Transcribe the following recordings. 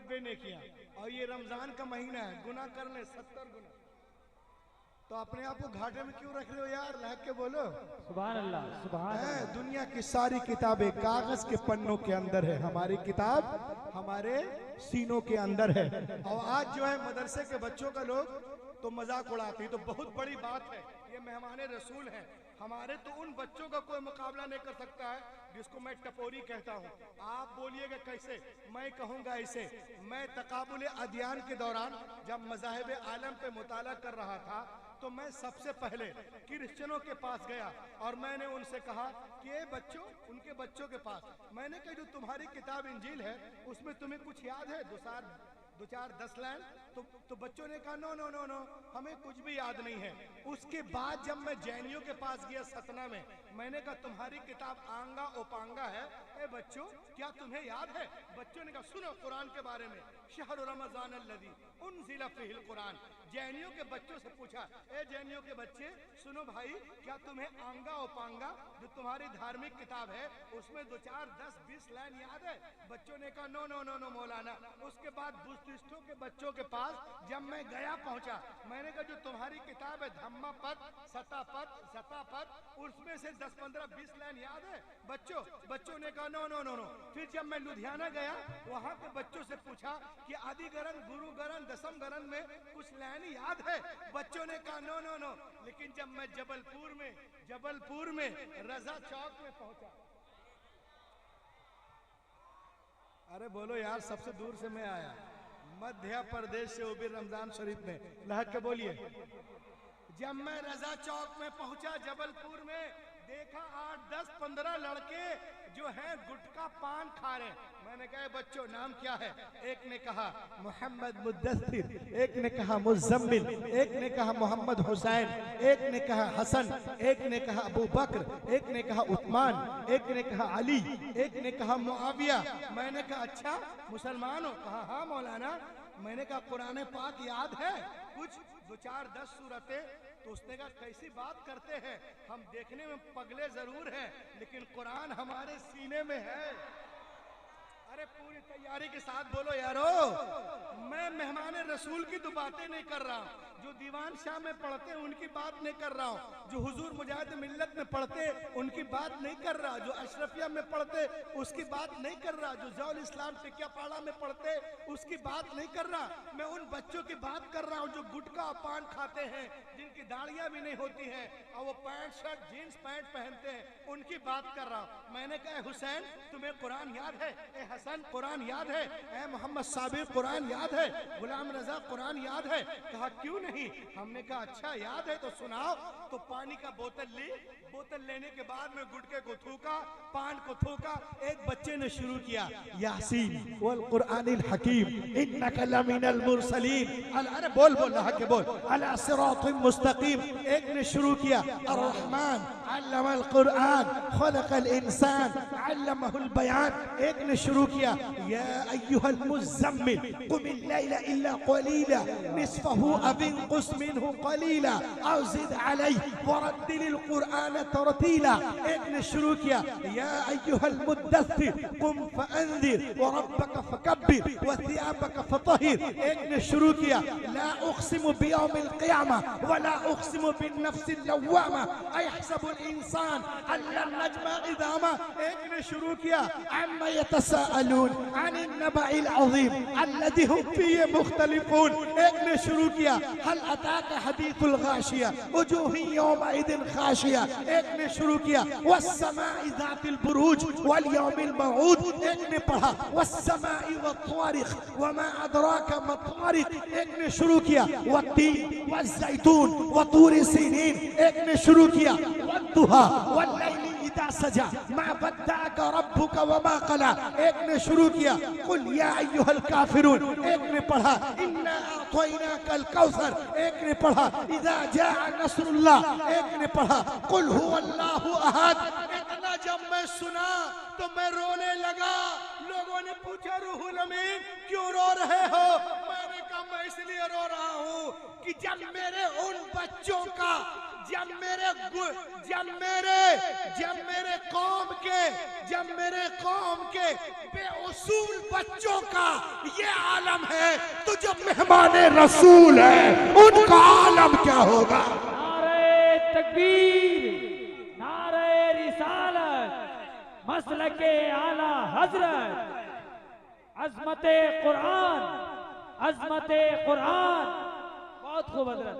90 नेकियां, और ये रमजान का महीना है, गुनाह कर ले 70 गुना। तो अपने आप को घाटे में क्यों रख रहे हो यार? लहक के बोलो सुभान अल्लाह, सुभान अल्लाह। दुनिया की सारी किताबें कागज के पन्नों के अंदर है, हमारी किताब हमारे सीनों के अंदर है। और आज जो है मदरसे के बच्चों का लोग तो मजाक उड़ाते हैं, तो बहुत बड़ी बात है, ये मेहमान रसूल हैं हमारे, तो उन बच्चों का कोई मुकाबला नहीं कर सकता है जिसको मैं टपोरी कहता हूँ। आप बोलिएगा कैसे, मैं कहूँगा ऐसे। मैं तकाबुल अदियान के दौरान जब मज़ाहिब आलम पे मुताला कर रहा था, तो मैं सबसे पहले क्रिश्चियनों के पास गया और मैंने उनसे कहा कि ये बच्चों, उनके बच्चों के पास मैंने कहा जो तुम्हारी किताब इंजील है उसमें तुम्हें कुछ याद है? दो चार 10 लाइन? तो बच्चों ने कहा नो नो नो नो, हमें कुछ भी याद नहीं है। उसके बाद जब मैं जैनियों के पास गया सतना में, मैंने कहा तुम्हारी किताब आंगा ओपांगा है, ए बच्चों क्या तुम्हें याद है? बच्चों ने कहा सुनो कुरान के बारे में, शहर रमजान अल्लज़ी उनज़िला फ़ीहिल कुरान। जैनियों के बच्चों से पूछा, ए जैनियों के बच्चे सुनो भाई, क्या तुम्हें आंगा ओपांगा जो तुम्हारी धार्मिक किताब है उसमें 2 4 10 20 लाइन याद है? बच्चों ने कहा नो नो नो नो मौलाना। उसके बाद बुद्धिस्टों के बच्चों के पास जब मैं गया पहुंचा, मैंने कहा जो तुम्हारी किताब है धम्मा पद सता पद उसमें से 10 15 20 लाइन याद है? बच्चों ने कहा नो नो नो नो। फिर जब मैं लुधियाना गया, वहां के बच्चों से पूछा कि आदि गरन गुरु गरन दसम गरन में कुछ लाइन याद है? बच्चों ने कहा नो नो नो। लेकिन जब मैं जबलपुर में रजा चौक में पहुंचा, अरे बोलो यार, सबसे दूर से मैं आया, मध्य प्रदेश से, वो भी रमजान शरीफ में, लहक के बोलिए। जब मैं रजा चौक में पहुंचा जबलपुर में, देखा 8 10 15 लड़के जो हैं गुटखा पान खा रहे। मैंने कहा बच्चों नाम क्या है? एक ने कहा मोहम्मद मुद्दस्सिर, एक ने कहा मुज़म्मिल, एक ने कहा मोहम्मद हुसैन, एक ने कहा हसन, एक ने कहा अबू बकर, एक ने कहा उस्मान, एक ने कहा अली, एक ने कहा मुआविया। मैंने कहा अच्छा मुसलमान हो? कहा हाँ मौलाना। मैंने कहा कुरान पाक याद है कुछ 2 4 10 सूरतें? तो उसने कहा कैसी बात करते हैं, हम देखने में पगले जरूर हैं लेकिन कुरान हमारे सीने में है। अरे पूरी तैयारी के साथ बोलो यारो। मैं मेहमान रसूल की तो बातें नहीं कर रहा हूँ, जो दीवान शाह में पढ़ते हैं उनकी बात नहीं कर रहा हूँ, जो हुजूर मुजाहिद मिल्लत में पढ़ते उनकी बात नहीं कर रहा, जो अशरफिया में पढ़ते उसकी बात नहीं कर रहा, जो जौल इस्लाम टिकियापाड़ा में पढ़ते उसकी बात नहीं कर रहा। मैं उन बच्चों की बात कर रहा हूँ जो गुटखा पान खाते हैं, जिनकी दाढ़ियां भी नहीं होती हैं और वो पैंट शर्ट जीन्स पैंट पहनते हैं, उनकी बात कर रहा हूँ। मैंने कहा हुसैन तुम्हें कुरान याद है? ए हसन कुरान याद है? ए मोहम्मद साबिर कुरान याद है? गुलाम रजा कुरान याद है? कहा क्यों नहीं। हमने कहा अच्छा याद है तो सुनाओ। तो पानी का बोतल ली, बोतल लेने के बाद में गुटके को थूका, पान को थूका। एक बच्चे ने शुरू किया यासीन वल कुरानिल हकीम इन्नका लमिनल मुरसलीन, अरे बोल के बोल, अला सिरातिम मुस्तकीम। एक ने शुरू किया अर्रहमान अल्लमल कुरान खलकल इंसान अल्लमहुल बयान। एक ने शुरू किया या अय्युहल मुज़म्मिल कुमिल लैला इल्ला क़लीला निस्फहु अव इंक़ुस मिन्हु क़लीला औ ज़िद अलैहि वरत्तिलिल कुरान तरतीला। एक ने शुरू किया या अय्युहल मुद्दस्सिर कुम फअंज़िर व रब्बक फकब्बिर व थियाबक फतहिर। एक ने शुरू किया ला उक़सिमु बियौमिल क़ियामा व ला उक़सिमु बिन्नफ्सिल लव्वामा अयहसबुल इंसान अल्लन नजमा इज़ामा। एक ने शुरू किया अम्मा यतसाअलून अनिन नबइल अज़ीम अल्लज़ी हुम फ़ीहि मुख़्तलिफ़ून। एक ने शुरू किया हल अताका हदीथुल गाशिया वुजूहुन यौमइज़िन खाशिया। एक ने शुरू किया वस्समाइ ज़ातिल बुरूज वल यौमिल मऊद। एक ने पढ़ा वस्समाइ वत्तारिक़ वमा अदराका मत्तारिक़। एक ने शुरू किया वत्तीन वज़्ज़ैतून वतूर सीनीन। एक ने शुरू किया वद्दुहा वल्लैलि इज़ा सजा मा वद्दअका रब्बुका वमा क़ला। एक ने शुरू किया कुल या अय्युहल काफिरून। एक ने पढ़ा इन्ना अअतैनाकल कौसर। एक ने पढ़ा इज़ा जाअ नस्रुल्लाह। एक ने पढ़ा कुल हुवल्लाहु अहद। इतना जब मैं सुना तो मैं रोने लगा। लोगों ने पूछा रूहुल अमीन क्यों रो रहे हो? मैंने कहा मैं इसलिए रो रहा हूँ कि जब मेरे उन बच्चों का जब मेरे कौम के बेउसूल बच्चों का ये आलम है, तो जो मेहमान रसूल है उनका आलम क्या होगा? नारे तकबीर, नारे रिसालत, मसलके आला हजरत, अज़मते कुरान, अज़मते कुरान। बहुत खूब हजरत,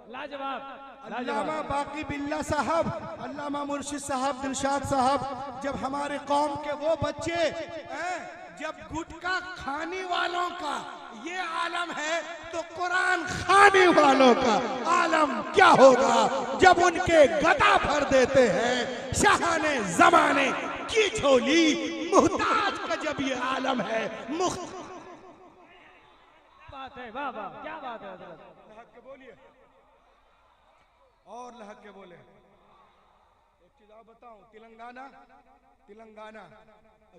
लाजवाब। अल्लामा बाकी बिल्ला साहब, अल्लामा मुर्शिद साहब, दिलशाद साहब, जब हमारे कौम के वो बच्चे जब गुटखा खाने वालों का ये आलम है, तो कुरान खाने वालों का आलम क्या होगा? जब उनके गदा भर देते हैं शाहाने जमाने की झोली, मुहताज का जब ये आलम है, बात है, वाह वाह, क्या बात है हजरत। लहक के बोलिए और लहक के बोले। एक चीज आप बताऊं, तेलंगाना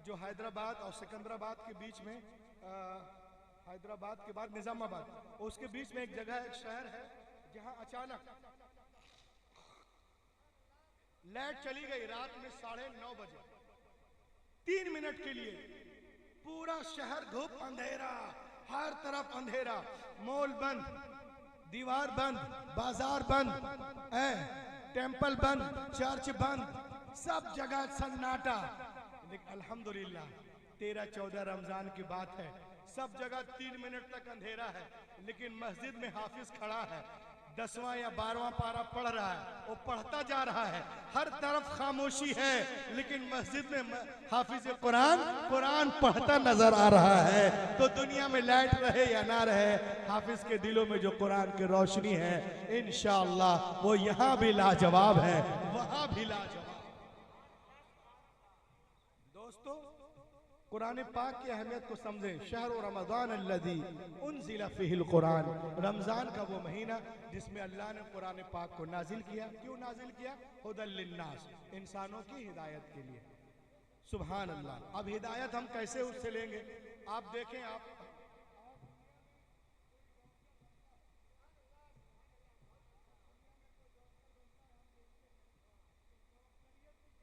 जो हैदराबाद और सिकंदराबाद के बीच में, हैदराबाद के बाद निजामाबाद, उसके बीच में एक जगह, एक शहर है जहां अचानक लाइट चली गई रात में 9:30 बजे। 3 मिनट के लिए पूरा शहर धूप, अंधेरा, हर तरफ अंधेरा, मॉल बंद, दीवार बंद, बाजार बंद, टेंपल बंद, चर्च बंद, सब जगह सन्नाटा। लेकिन अल्हम्दुलिल्लाह 13-14 रमजान की बात है, सब जगह 3 मिनट तक अंधेरा है, लेकिन मस्जिद में हाफिज खड़ा है, 10वां या 12वां पारा पढ़ रहा है, वो पढ़ता जा रहा है, हर तरफ खामोशी है, लेकिन मस्जिद में हाफिज कुरान पढ़ता नजर आ रहा है। तो दुनिया में लाइट रहे या ना रहे, हाफिज के दिलों में जो कुरान की रोशनी है, इंशाअल्लाह वो यहाँ भी लाजवाब है, वहां भी लाजवाब। दोस्तों, कुरान पाक की अहमियत को समझें। शहर रमज़ान अल्लज़ी उन्ज़िला फ़ीहिल कुरान, रमज़ान का वो महीना जिसमें अल्लाह ने कुरान पाक को नाजिल किया। क्यों नाजिल किया? हुदल लिन्नास, इंसानों की हिदायत के लिए। सुभान अल्लाह। अब हिदायत हम कैसे उससे लेंगे? आप देखें, आप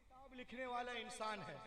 किताब लिखने वाला इंसान है,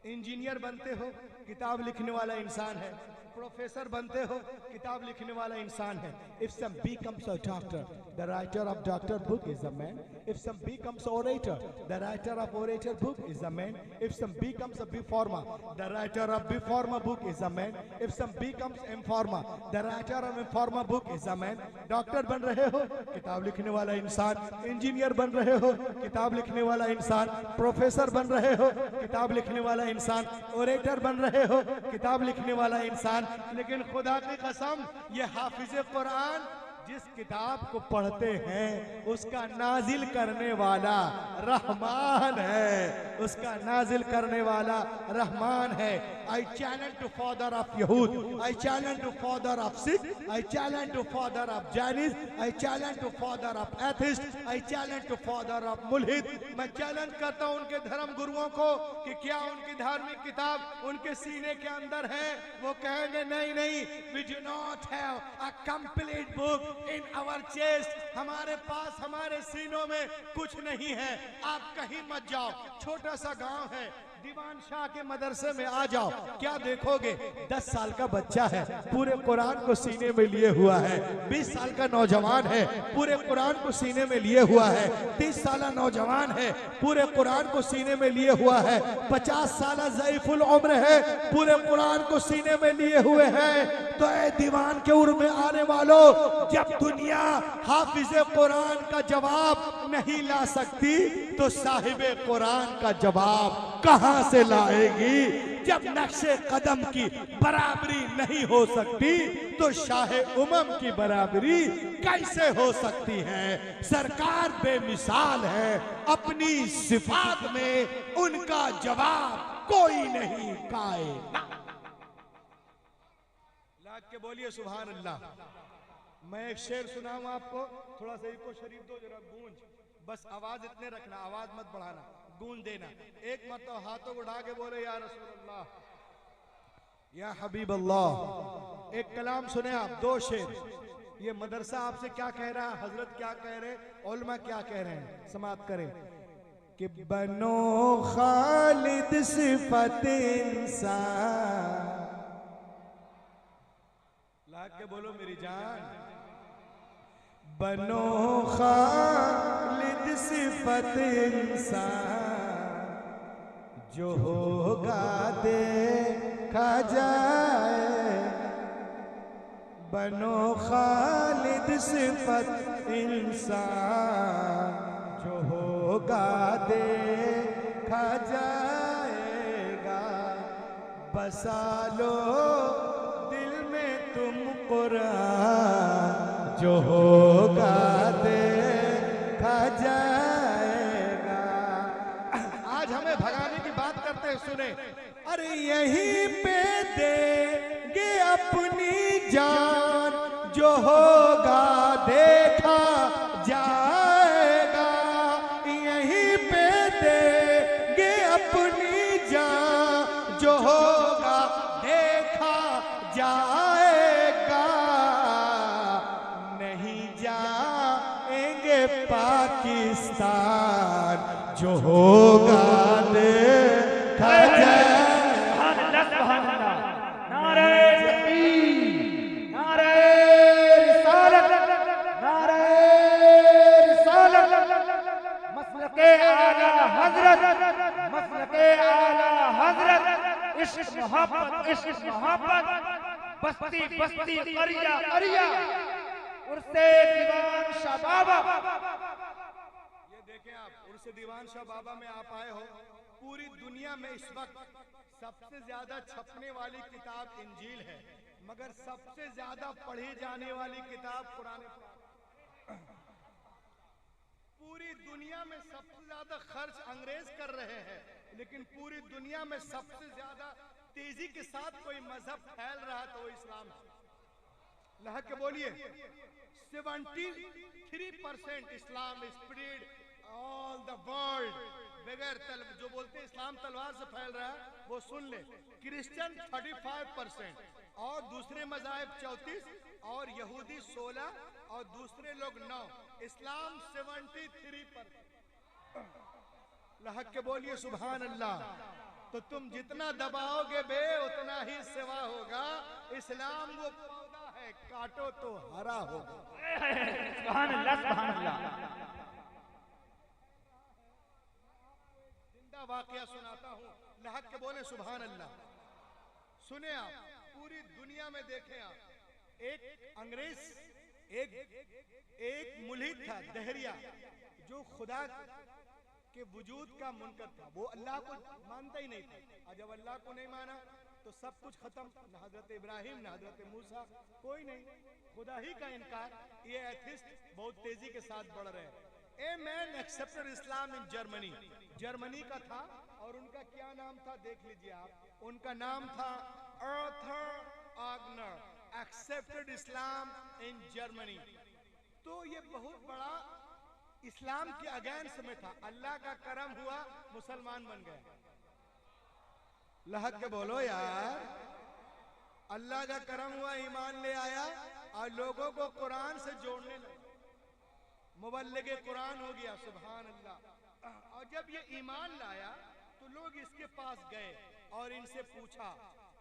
इंजीनियर बनते हो किताब लिखने वाला इंसान है, प्रोफेसर बनते हो किताब लिखने वाला इंसान है। If some becomes a doctor, the writer of doctor book is a man. If some becomes orator, the writer of orator book is a man. If some becomes a B-Pharma, the writer of B-Pharma book is a man. If some becomes M-Pharma, the writer of M-Pharma book is a man. Doctor बन रहे हो, किताब लिखने वाला इंसान, engineer बन रहे हो, किताब लिखने वाला इंसान, प्रोफेसर बन रहे हो, किताब लिखने वाला इंसान, ओरेटर बन रहे हो, किताब लिखने वाला इंसान। लेकिन खुदा की कसम, ये हाफिज कुरान जिस किताब को पढ़ते हैं उसका नाजिल करने वाला रहमान है, उसका नाजिल करने वाला रहमान है। I challenge to father of Yahud, I challenge to father of Sikh, I challenge to father of Jainis, I challenge to father of atheist, I challenge to father of mulhid. मैं चैलेंज करता हूं उनके धर्म गुरुओं को कि क्या उनकी धार्मिक किताब उनके सीने के अंदर है? वो कहेंगे नहीं नहीं, we do not have a complete book in our chest, हमारे पास हमारे सीनों में कुछ नहीं है। आप कहीं मत जाओ, छोटा सा गांव है, दीवान शाह के मदरसे में आ जाओ, क्या देखोगे? 10 साल का बच्चा है, पूरे कुरान को सीने में लिए हुआ है। 20 साल का नौजवान है, पूरे कुरान को सीने में लिए हुआ है। 30 साल नौजवान है, पूरे कुरान को सीने में लिए हुआ है। 50 साल ज़ईफुल उम्र है, पूरे कुरान को सीने में लिए हुए हैं। तो ए दीवान के उर में आने वालों, जब दुनिया हाफिज कुरान का जवाब नहीं ला सकती, तो साहिबे कुरान का जवाब कहां से लाएगी? जब नक्शे कदम की बराबरी नहीं हो सकती, तो शाहे उमम की बराबरी कैसे हो सकती है? सरकार बेमिसाल है, अपनी सिफात में उनका जवाब कोई नहीं कायना। लाग के बोलिए सुभान अल्लाह। मैं एक शेर सुनाऊं आपको, थोड़ा सा इको शरीफ दो जरा, गूंज, बस आवाज इतने रखना, आवाज मत बढ़ाना, गूंज देना। एक मतलब हाथों को उठा के बोले या रसूल अल्लाह, या हबीब अल्लाह। एक कलाम सुने आप, 2 शेर, ये मदरसा आपसे क्या कह रहा है, हजरत क्या कह रहे हैं, उलमा क्या कह रहे हैं, समाप्त करें कि बनो खालिद सिफत इंसान। ला के बोलो मेरी जान, बनो खालिद सिफत इंसान, जो होगा देखा जाए। बनो खालिद सिफत इंसान, जो होगा देखा जाएगा। बसा लो दिल में तुम कुरान, जो होगा देखा जाएगा। आज हमें भगाने की बात करते हैं, सुने। अरे यहीं पे देंगे अपनी जान, जो होगा देखा जाएगा। यहीं पे देंगे अपनी जान, जो होगा देखा जाएगा। नहीं जाएंगे पाकिस्तान, जो होगा देखा जाएगा। इश्क मोहब्बत बस्ती बस्ती करिया करिया उर्से दीवान शाह बाबा। ये देखें आप, उर्से दीवान शाह बाबा में आप आए हो। पूरी दुनिया में इस वक्त सबसे ज्यादा छपने वाली किताब इंजील है, मगर सबसे ज्यादा पढ़ी जाने वाली किताब कुरान। पूरी दुनिया में सबसे ज्यादा खर्च अंग्रेज कर रहे हैं, लेकिन पूरी दुनिया में सबसे ज्यादा तेजी के साथ कोई मजहब फैल रहा तो वो इस्लाम है। लहक के बोलिए, 73% इस्लाम स्प्रेड ऑल द वर्ल्ड। बगैर जो बोलते हैं इस्लाम तलवार से फैल रहा है, वो सुन ले। क्रिश्चियन 35% और दूसरे मज़ाहिब 34 और यहूदी 16 और दूसरे लोग 9। इस्लाम 73%। लहक के बोलिए सुभान अल्लाह। तो तुम जितना दबाओगे बे उतना ही सेवा होगा। इस्लाम वो पौधा है, काटो तो हरा होगा। सुभान अल्लाह सुभान अल्लाह। जिंदा वाकया सुनाता हूँ, लहक के बोले सुभान अल्लाह। सुने आप, पूरी दुनिया में देखें आप, एक अंग्रेज एक मुल्हिद था, दहरिया, जो खुदा के वजूद का मुनकर था। वो अल्लाह को मानता ही नहीं था, और जब अल्लाह को नहीं माना तो सब कुछ खत्म। न हजरत इब्राहिम न हजरत मूसा, कोई नहीं, खुदा ही का इनकार। ये एथिस्ट बहुत तेजी के साथ बढ़ रहे हैं। A man accepted Islam in Germany, Germany का था, और उनका क्या नाम था देख लीजिए आप। उनका नाम था Arthur Agner, accepted Islam in Germany. तो ये बहुत बड़ा इस्लाम के अगेंस्ट में था। अल्लाह का करम हुआ, मुसलमान बन गया। लहक के बोलो यार, अल्लाह का करम हुआ, ईमान ले आया और लोगों को कुरान से जोड़ने लगा। मुबल्लिगे कुरान हो गया, सुभान अल्लाह। और जब ये ईमान लाया तो लोग इसके पास गए और इनसे पूछा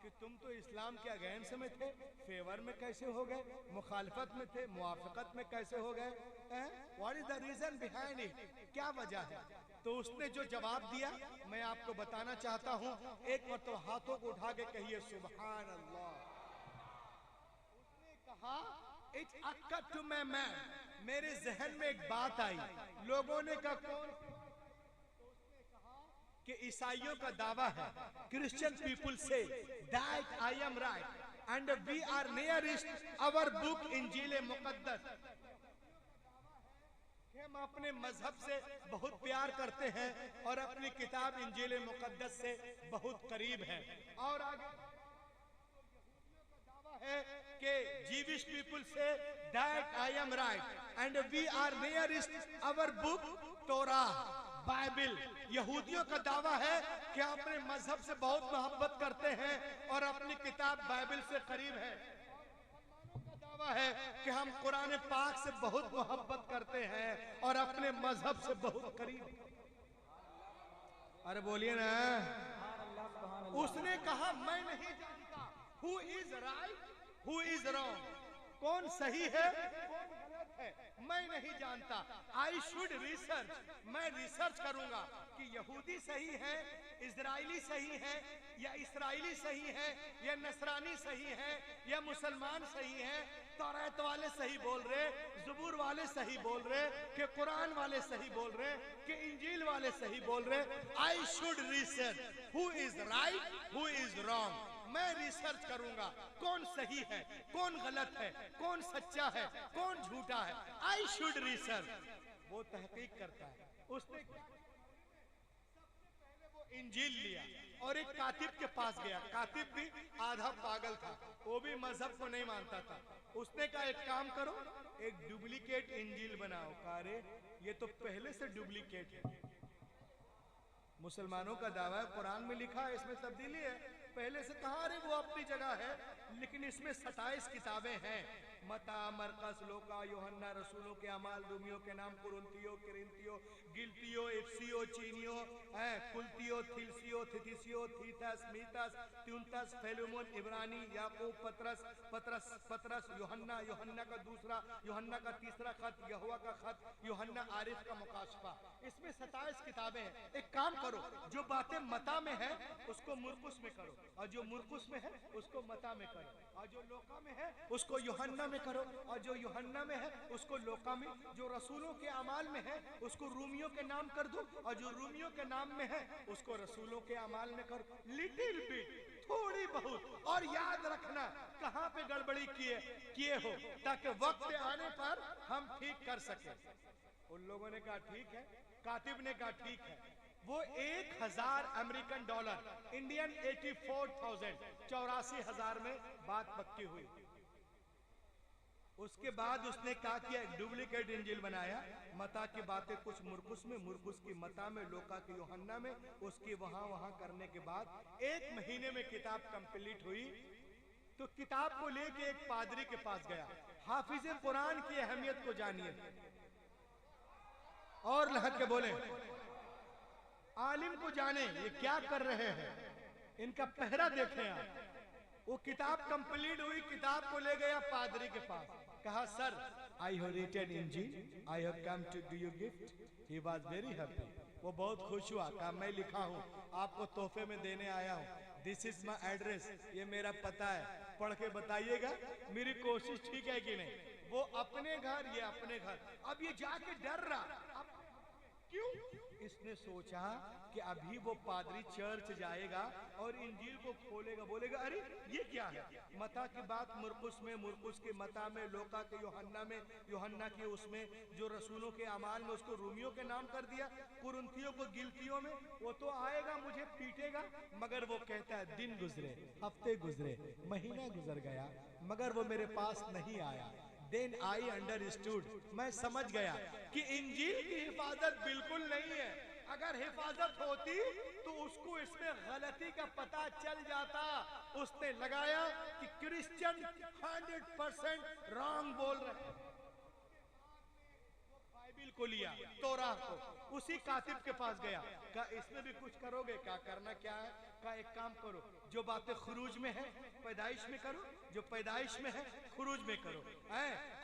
कि तुम तो इस्लाम के अगेंस्ट में थे, फेवर में कैसे हो गए, मुखालफत में थे, मुआफिकत में कैसे हो गए? What is the reason behind it, क्या वजह है? तो उसने जो जवाब दिया मैं आपको बताना चाहता हूँ। एक मतलब हाथों को उठा के कहिए सुभान अल्लाह। उसने कहा it's occur to my mind, मेरे जहन में एक बात आई। लोगों ने कहा कौन? कि ईसाइयों का दावा है, Christian people say that I am right and we are nearest our book Injeel Muqaddas. हम अपने मजहब से बहुत प्यार करते हैं और अपनी किताब इंजील मुकद्दस से बहुत करीब हैं। और आगे दावा है कि Jewish people say that I am right and we are nearest our book Torah Bible. यहूदियों का दावा है कि अपने मजहब से बहुत मोहब्बत करते हैं और अपनी किताब बाइबल से करीब है। मुसलमानों का दावा है कि हम कुरान पाक से बहुत मोहब्बत करते हैं और अपने मजहब से बहुत करीब। अरे बोलिए ना। उसने कहा मैं नहीं जानता who is right who is wrong, कौन सही है कौन गलत है, मैं नहीं जानता। आई शुड रिसर्च, मैं रिसर्च करूंगा कि यहूदी सही है, इजराइली सही है, या इसराइली सही है, या नसरानी सही है, या मुसलमान सही है, तौरात वाले सही बोल रहे, ज़बूर वाले सही बोल रहे, कि कुरान वाले सही बोल रहे, कि इंजील वाले सही बोल रहे। I should research who is right who is wrong, मैं रिसर्च करूंगा कौन सही है कौन गलत है, कौन सच्चा है कौन झूठा है। आई शुड रिसर्च, वो तहकीक करता है। उसने सबसे पहले वो इंजील लिया और एक कातिब के पास गया। कातिब भी आधा पागल था, वो भी मजहब को नहीं मानता था। उसने कहा एक काम करो, एक डुप्लीकेट इंजील बनाओ। कहा रे ये तो पहले से डुप्लीकेट है, मुसलमानों का दावा है कुरान में लिखा है इसमें तब्दीली है, पहले से कहा रे वो अपनी जगह है, लेकिन इसमें 27 किताबें हैं। मता, मरकस, लोका, यूहन्ना, रसूलों के अमाल, रूमियों के नाम, कुरुंतियो, किरिंतियो, गिल्तियो, इफ्सियो, चीनियो, कुल्तियो, थिलसियो, थिथिसियो, थीथस, मीथस, त्युनतस, फेलुमोन, इब्रानी, याकूब, पतरस, पतरस, पतरस, यूहन्ना, यूहन्ना का दूसरा, यूहन्ना का तीसरा खत, यहोवा का खत, यूहन्ना आरिफ का मुकाशफा। इसमें 27 किताबें हैं। एक काम करो, जो बातें मता में है उसको मुरकुस में करो, और जो मुरकुस में है उसको मता में करो, और जो लोका में है उसको यूहन्ना में करो, और जो यूहन्ना में है उसको लोका में, जो रसूलों के अमाल में है उसको रूमियों के नाम कर दो, और जो रूमियों के नाम में है उसको रसूलों के अमाल में करो। लिटिल बिट, थोड़ी बहुत। और याद रखना कहां पे गड़बड़ी किए हो, ताकि वक्त आने पर हम ठीक कर सके। उन लोगों ने कहा ठीक है, कातिब ने कहा ठीक है। वो 1000 अमेरिकन डॉलर, इंडियन 84,000, 84,000 में बात पक्की हुई। उसके बाद उसने कहा कि एक डुप्लीकेट इंजील बनाया। मता की बातें कुछ मुरकुस में, मुरकुस की मता में, लोका की यूहन्ना में, उसकी वहां करने के बाद 1 महीने में किताब कंप्लीट हुई। तो किताब को लेके एक पादरी के पास गया। हाफिज कुरान की अहमियत को जानिए और लहक के बोले, आलिम को जाने ये क्या कर रहे हैं, इनका पहरा देखें आप। वो किताब कंप्लीट हुई, किताब को ले गया पादरी के पास। कहा sir I have written Injeel, I have come to do you gift. He was very happy, वो बहुत खुश हुआ। कहा मैं लिखा हूँ, आपको तोहफे में देने आया हूँ। दिस इज माई एड्रेस, ये मेरा पता है, पढ़ के बताइएगा मेरी कोशिश ठीक है कि नहीं। वो अपने घर, ये अपने घर। अब ये जाके डर रहा, क्यों? इसने सोचा कि अभी वो पादरी चर्च जाएगा और इंजील को खोलेगा, बोलेगा अरे ये क्या है। मता की बात मुरकुस में, मुरकुस के मता में, लोका के यूहन्ना में, यूहन्ना के उसमें, जो रसूलों के अमाल में उसको रूमियों के नाम कर दिया, कुरुंथियों को गिल्तियों में। वो तो आएगा मुझे पीटेगा, मगर वो कहता है दिन गुजरे, हफ्ते गुजरे, महीना गुजर गया, मगर वो मेरे पास नहीं आया। Then I understood, मैं समझ गया कि इंजील की हिफाजत बिल्कुल नहीं है। अगर हिफाजत होती तो उसको इसमें गलती का पता चल जाता। उसने लगाया कि क्रिश्चियन 100% रॉन्ग बोल रहे हैं। बाइबिल को लिया, तोरा को, उसी कातिब के पास गया। कहा इसमें भी कुछ करोगे? क्या करना क्या है? कहा एक काम करो, जो बातें खुरूज में है पैदाइश में करो, जो पैदाइश में है खुरूज में करो,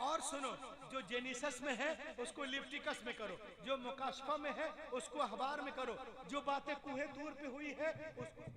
और सुनो, जो जेनिसस में है उसको लिफ्टिकस में करो, जो मुकाशफा में है उसको अखबार में करो, जो बातें कुहे तूर पे हुई है उसको,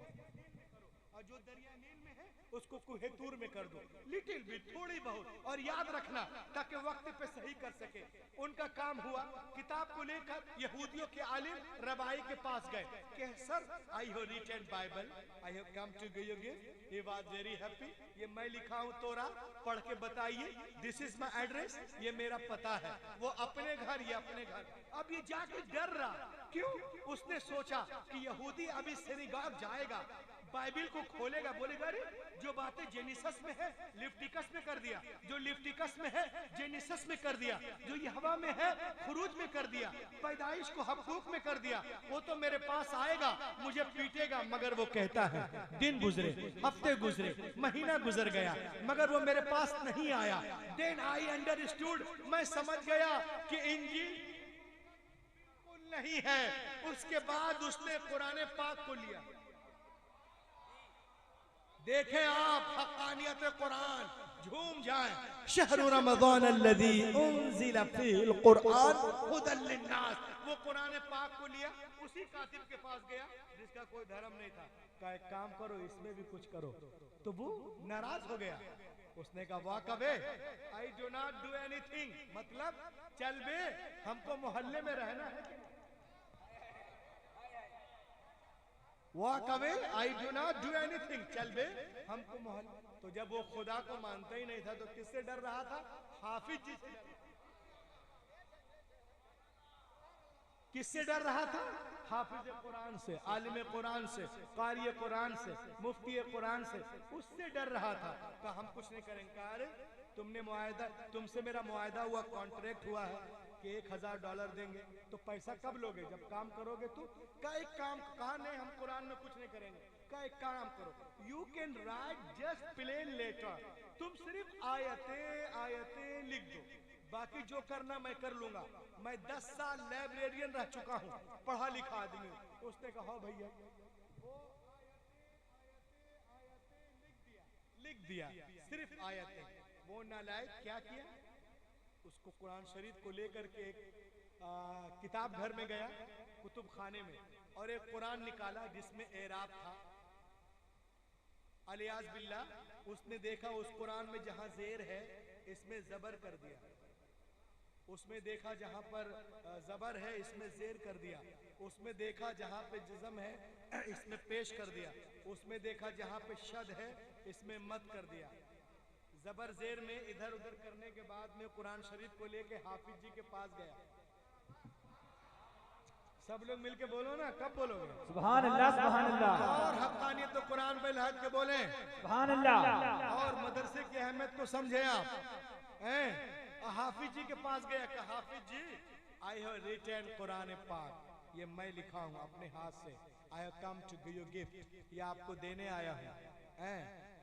और जो दरिया नील में है उसको कुहे तूर में कर दो। लिटिल बिट, थोड़ी बहुत। और याद रखना ताकि वक्त पे सही कर सके। उनका काम हुआ, किताब को लेकर यहूदियों के आलिम रबाई के पास गए कि sir I have written Bible, I have come to give you gift. He was very happy, ये मैं लिखा हूँ तोरा, पढ़ के बताइए। दिस इज माई एड्रेस, ये मेरा पता है। वो अपने घर, ये अपने घर। अब ये जाके डर रहा, क्यों? उसने सोचा कि यहूदी अभी सिनेगॉग जाएगा, बाइबिल को खोलेगा, बोलेगा अरे जो बातें जेनिसस में है लिफ्टिकस में कर दिया, जो लिफ्टिकस में है जेनिसस में कर दिया, जो ये हवा में है खुरूज में कर दिया, पैदाइश को हकूक में कर दिया। वो तो मेरे पास आएगा, मुझे पीटेगा, मगर वो कहता है दिन गुजरे, हफ्ते गुजरे, महीना गुजर गया, मगर वो मेरे पास नहीं आया। देन आई अंडरस्टूड, मैं समझ गया कि इंजील नहीं है। उसके बाद उसने कुरान पाक को लिया। देखें आप हक़ानियत कुरान, झूम जाएं। शहरु रमज़ान अल्लज़ी उन्ज़िला फ़ीहिल कुरआन हुदल लिन्नास, वो कुरान पाक को लिया, उसी कातिब के पास गया जिसका कोई धर्म नहीं था, कहा एक काम करो इसमें भी कुछ करो, तो वो नाराज हो गया। उसने कहा वाह कबे, I do not do anything, मतलब चल बे, हमको मोहल्ले में रहना है। Walk away, I do not do anything, चल बे हमको मोहल्ला। तो जब वो खुदा को मानता ही नहीं था तो किससे डर रहा था? हाफिज जी से। किससे डर रहा था? हाफिज कुरान से, आलिम कुरान से, कारी कुरान से, मुफ्ती कुरान से, उससे डर रहा था। कहा हम कुछ नहीं करेंगे। अरे तुमने मुआहदा, तुमसे मेरा मुआहदा हुआ, कॉन्ट्रैक्ट हुआ है कि $1000 देंगे, तो पैसा कब लोगे? जब काम करोगे तो। का एक काम, कहा नहीं हम कुरान में कुछ नहीं करेंगे। का एक काम करो, you can write just plain letter, तुम सिर्फ आयतें आयतें लिख दो, बाकी जो करना मैं कर लूंगा। मैं 10 साल लाइब्रेरियन रह चुका हूँ, पढ़ा लिखा आदमी। उसने कहा भैया, लिख दिया सिर्फ आयतें। वो नालायक क्या किया, उसको कुरान शरीफ को लेकर के एक किताब घर में गया, कुतुब खाने में, और एक कुरान निकाला जिसमें एराब था, अलियाज बिल्ला। उसने देखा उस कुरान में जहां जेर है इसमें जबर कर दिया, उसमें देखा जहां पर जबर है इसमें जेर कर दिया, उसमें देखा जहां पे जिज़म है इसमें पेश कर दिया, उसमें देखा जहां पे शद है इसमें मत कर दिया। जबर जेर में इधर उधर करने के बाद में कुरान शरीफ को लेके हाफिज जी के पास गया। सब लोग मिलके बोलो ना, कब बोलोगे? सुभान अल्लाह, सुभान अल्लाह। और हक़ानियत तो कुरान पे लहद के बोले सुभान अल्लाह। और मदरसे की अहमियत को समझे आप। हाफिज जी के पास गया, कहा हाफिज जी आई हैव रिटन कुरान पाक, ये मैं लिखा हूँ अपने हाथ से, I have come to give you gift, ये आपको देने आया हूँ,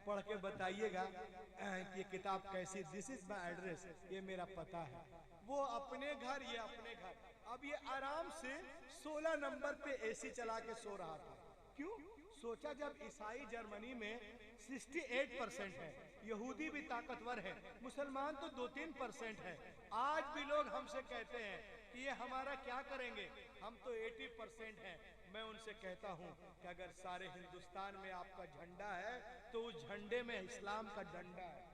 पढ़ के बताइएगा कि ये किताब कैसी, दिस इज माई एड्रेस, ये मेरा पता है। वो अपने घर, ये अपने घर। अब ये आराम से 16 नंबर पे एसी चला के सो रहा था। क्यों? सोचा जब ईसाई जर्मनी में 68% है, यहूदी भी ताकतवर है, मुसलमान तो 2-3% है। आज भी लोग हमसे कहते हैं कि ये हमारा क्या करेंगे, हम तो 80% हैं। मैं उनसे कहता हूं कि अगर सारे हिंदुस्तान में आपका झंडा है तो उस झंडे में इस्लाम का डंडा है।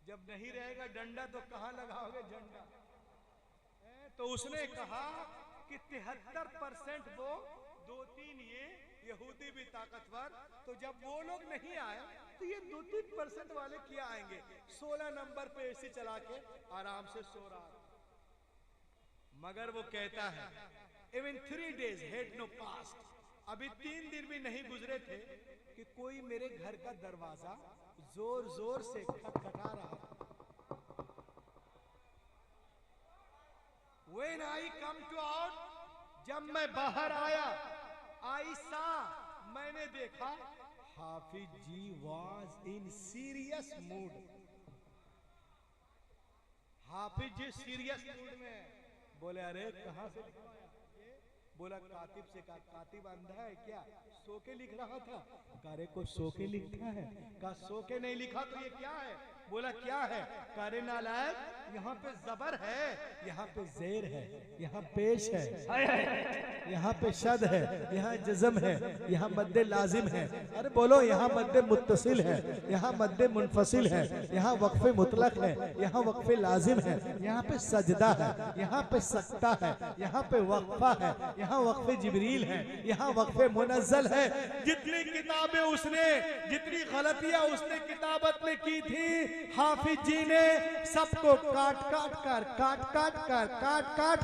जब नहीं रहेगा डंडा तो कहां लगाओगे झंडा? तो उसने कहा कि 73% वो, 2-3 ये, यहूदी भी ताकतवर। तो जब वो लोग नहीं आए तो ये 2-3% वाले क्या आएंगे? 16 नंबर पे एसी चला के आराम से सो रहा था। मगर वो कहता है even 3 days had no passed, अभी 3 दिन भी नहीं गुजरे थे कि कोई मेरे घर का दरवाजा जोर जोर से खटखटा रहा था। When I come to out, जब मैं बाहर आया, I saw, मैंने देखा हाफिज जी was in serious mood। हाफिज जी सीरियस मूड में। बोले अरे कहां से लिखवाया? बोला कातिब से। कहा कातिब अंधा है क्या, सो के लिख रहा था? कारे को सो के लिखता है? कहा सो के नहीं लिखा तो ये क्या है? बोला क्या है? कारे नालायक, यहाँ पे जबर है, यहाँ पे जेर है, यहाँ पेश है, यहाँ पे शद है, यहाँ जज़म है, यहाँ मद्दे लाजिम है। अरे बोलो, यहाँ मद्दे मुत्तसिल है, यहाँ मद्दे मुनफसिल है, यहाँ वक्फे मुतलक है, यहाँ वक्फे लाजिम है, यहाँ पे सजदा है, यहाँ पे सकता है, यहाँ पे वक्फा है, यहाँ वक्फे जिब्रील है, यहाँ वक्फे मुनज़्ज़ल है। जितनी किताबें उसने, जितनी गलतियां उसने किताबत में की थी, हाफिज जी ने सबको काट काट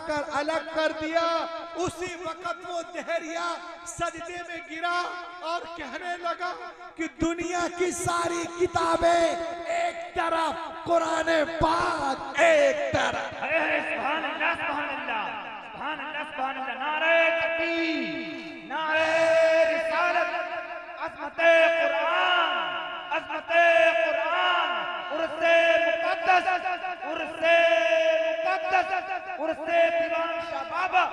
कर अलग कर दिया। उसी वक्त वो दहरिया सजदे में गिरा और कहने लगा कि दुनिया की सारी किताबें एक तरफ, कुरान पाक एक तरफ। सुभान अल्लाह, सुभान अल्लाह, सुभान अल्लाह, सुभान अल्लाह। नारे तकबीर, नारे रिसालत, अज़मते कुरान, अज़मते कुरान, उर्से मुक़द्दस, उर्से मुक़द्दस, उर्से दीवान शाह बाबा।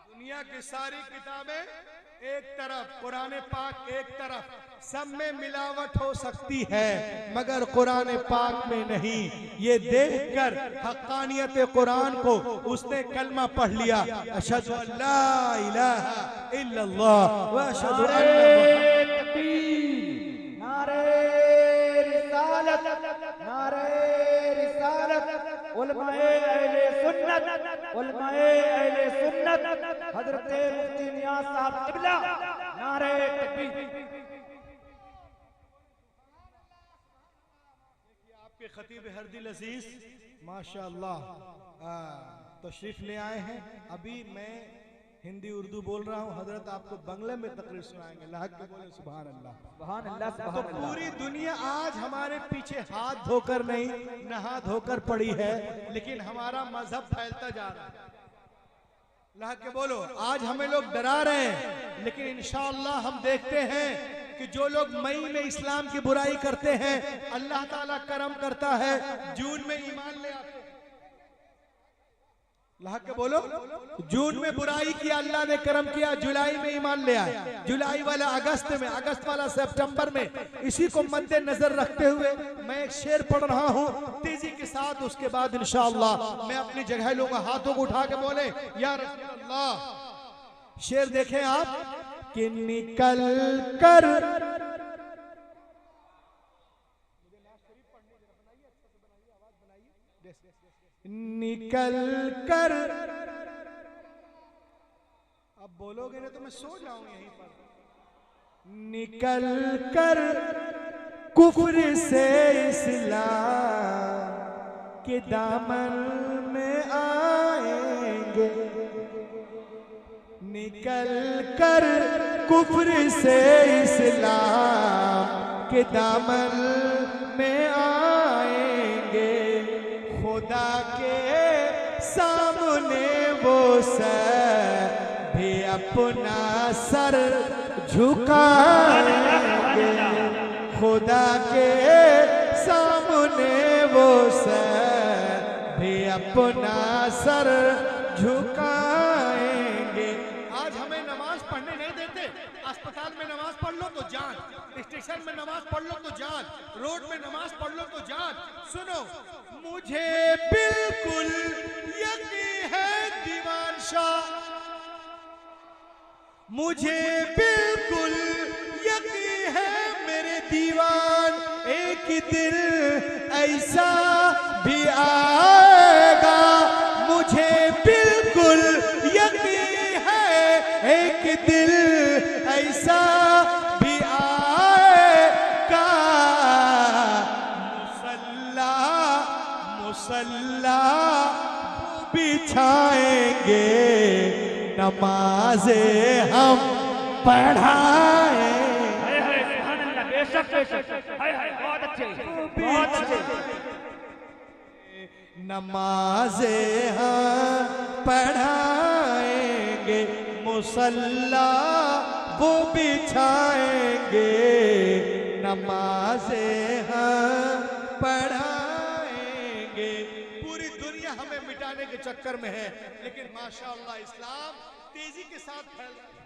दुनिया की सारी किताबें एक तरफ, कुरान पाक एक तरफ। सब में मिलावट हो सकती है मगर कुरान पाक में नहीं। ये देखकर हक्कानियत कुरान को उसने कलमा पढ़ लिया, अशहदु अल्ला इलाहा इल्लल्लाह व अशहदु अन्ना नारे रिसालत, नारे रिसालत, उलमाए अहले सुन्नत, उलमाए अहले सुन्नत, हजरत मुफ्ती नियाज़ साहब क़िबला, नारे तकबीर। आपके खतीब हरदिल अजीज माशाअल्लाह तशरीफ ले आए हैं। अभी मैं हिंदी उर्दू बोल रहा हूँ, हजरत आपको बंगले में तकरीर सुनाएंगे। लाहक के बोले सुभान अल्लाह, सुभान अल्लाह, तो सुभान अल्लाह। पूरी दुनिया आज हमारे पीछे हाथ धोकर नहीं, नहा धोकर पड़ी है, लेकिन हमारा मजहब फैलता जा रहा है। लाहक के बोलो, आज हमें लोग डरा रहे हैं, लेकिन इंशाअल्लाह हम देखते हैं कि जो लोग मई में इस्लाम की बुराई करते हैं, अल्लाह ताला करम करता है, जून में ईमान ले आते हैं। लाहक के बोलो, जून में बुराई किया, अल्लाह ने करम किया, जुलाई में ईमान ले आए, जुलाई वाला अगस्त में, अगस्त वाला सितंबर में। इसी को मद्देनजर रखते हुए मैं एक शेर पढ़ रहा हूँ तेजी के साथ, उसके बाद इंशाअल्लाह मैं अपनी जगह लूंगा। हाथों को उठा के बोले या रसूल अल्लाह। शेर देखें आप कि निकल कर निकल कर, अब बोलोगे ना तो मैं सो जाऊं यहीं पर। निकल कर कुफ्र से इस्लाम के दामन में आएंगे, निकल कर कुफ्र से इस्लाम के दामन में आएंगे। खुदा के सामने वो सर भी अपना सर झुकाएंगे, खुदा के सामने वो सर भी अपना सर झुकाएंगे। आज हमें नमाज पढ़ने नहीं देते। अस्पताल में नमाज पढ़ लो तो जान, स्टेशन में नमाज पढ़ लो तो जान, रोड में नमाज पढ़ लो तो जान। सुनो, मुझे बिल्कुल यकीन है दीवान शाह, मुझे बिल्कुल यकीन है मेरे दीवान, एक दिन ऐसा भी आएगा। मुझे बिल्कुल यकीन है एक दिन ऐसा भी आएगा। मुसल्ला मुसल्ला बिछाएंगे, नमाज़े हम पढ़ाएंगे। सुभान अल्लाह, बेशक बेशक, बहुत अच्छे, बहुत अच्छे। नमाज़े हम पढ़ाएंगे, मुसल्ला वो बिछाएंगे, नमाज़े हम पढ़ाएंगे। पूरी दुनिया हमें मिटाने के चक्कर में है, लेकिन माशाअल्लाह इस्लाम तेजी के साथ फैल रहा है।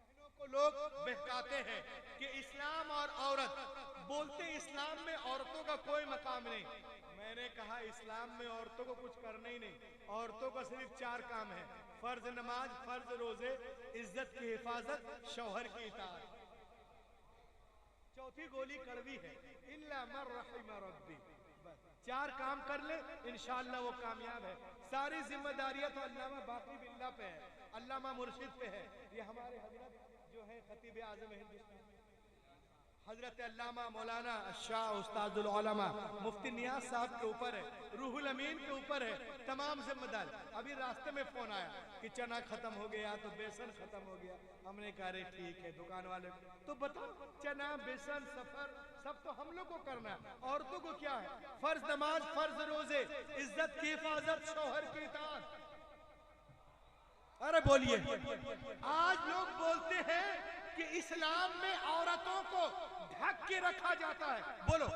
बहनों को लोग बहकाते हैं कि इस्लाम और औरत, बोलते इस्लाम में औरतों का कोई मकाम नहीं। मैंने कहा इस्लाम में औरतों को कुछ करना ही नहीं, औरतों का सिर्फ 4 काम है, फर्ज नमाज, फर्ज रोजे, इज्जत की हिफाजत, शौहर की इताअत। चौथी गोली कड़वी है, इल्ला मन रहिम रब्बी। 4 काम कर ले इंशाअल्लाह वो कामयाब है। सारी जिम्मेदारियां तो अल्लामा बाकी बिल्ला पे है, अल्लामा मुर्शिद पे है। ये हमारे हजरत जो है खतीब आज़म हिंदुस्तान, हजरत अल्लामा मौलाना शाह उस्तादुल उलमा मुफ्ती नियाज साहब के ऊपर है, रूहुल अमीन के ऊपर है, तमाम जिम्मेदार। अभी रास्ते में फोन आया कि चना खत्म हो गया तो बेसन खत्म हो गया। हमने कहा अरे ठीक है, दुकान वाले तो बताओ चना बेसन सफर सब तो हम लोग को करना है, औरतों को क्या है? फर्ज नमाज, फर्ज रोजे, इज्जत की हिफाजत, शौहर की इताअत। अरे बोलिए, आज लोग बोलते हैं कि इस्लाम में औरतों को ढक के रखा जाता है। बोलो,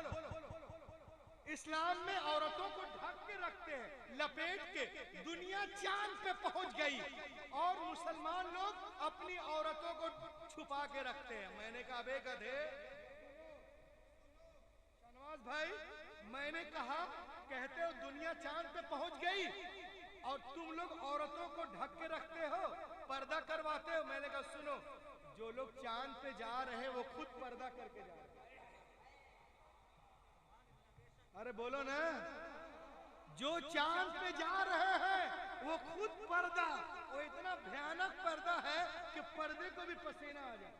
इस्लाम में औरतों को ढक के रखते हैं, लपेट के। दुनिया चांद पे पहुंच गई और मुसलमान लोग अपनी औरतों को छुपा के रखते हैं। मैंने कहा बे गधे शहनवाज भाई, मैंने कहा कहते हो दुनिया चांद पे पहुंच गई और तुम लोग औरतों को ढक के रखते हो, पर्दा करवाते हो। मैंने कहा सुनो, जो लोग चांद पे जा रहे हैं वो खुद पर्दा करके जा रहे हैं। अरे बोलो ना, जो चांद पे जा रहे हैं वो खुद पर्दा, वो इतना भयानक पर्दा है कि पर्दे को भी पसीना आ जाए।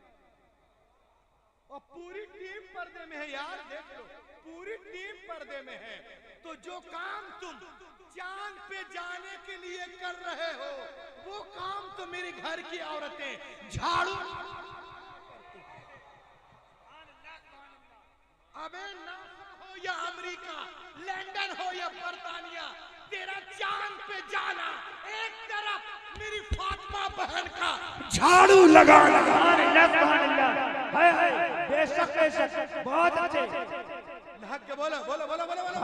और पूरी टीम पर्दे में है यार, देख लो पूरी टीम पर्दे में है। तो जो काम तुम चांद पे जाने के लिए कर रहे हो वो काम तो मेरे घर की औरतें झाड़ू। अबे नासा हो या अमेरिका, लंदन हो या बर्तानिया, तेरा चांद पे जाना एक तरफ मेरी फातिमा बहन का झाड़ू लगाना। हाय हाय, बेशक बेशक, बहुत अच्छे। हक के बोलो बोलो बोलो बोलो बोलो।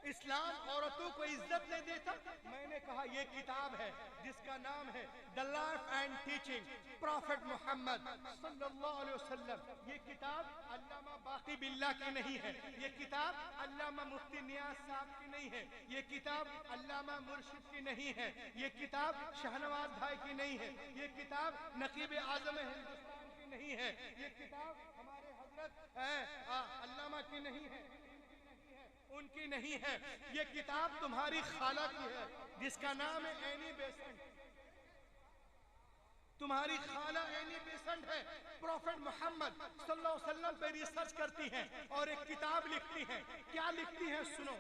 इस्लाम औरतों को इज्जत नहीं देता। मैंने कहा ये किताब है जिसका नाम है the life and teaching prophet Muhammad सल्लल्लाहु अलैहि वसल्लम। ये किताब अल्लामा बाकी बिल्ला की नहीं है, ये किताब अल्लामा मुफ्ती नियाज साहब की नहीं है, ये किताब अल्लामा मुर्शिद की नहीं है, ये किताब शहनवाज भाई की नहीं है, ये किताब नकीब आजम हिंदुस्तान की नहीं है, ये किताब हमारे हजरत अल्लामा की नहीं है, उनकी नहीं है। ये किताब तुम्हारी खाला की है जिसका नाम है एनी बेसेंट। तुम्हारी खाला एनी बेसेंट है, प्रॉफेट मोहम्मद सल्लल्लाहु अलैहि वसल्लम पे रिसर्च करती हैं और एक किताब लिखती हैं। क्या लिखती हैं सुनो,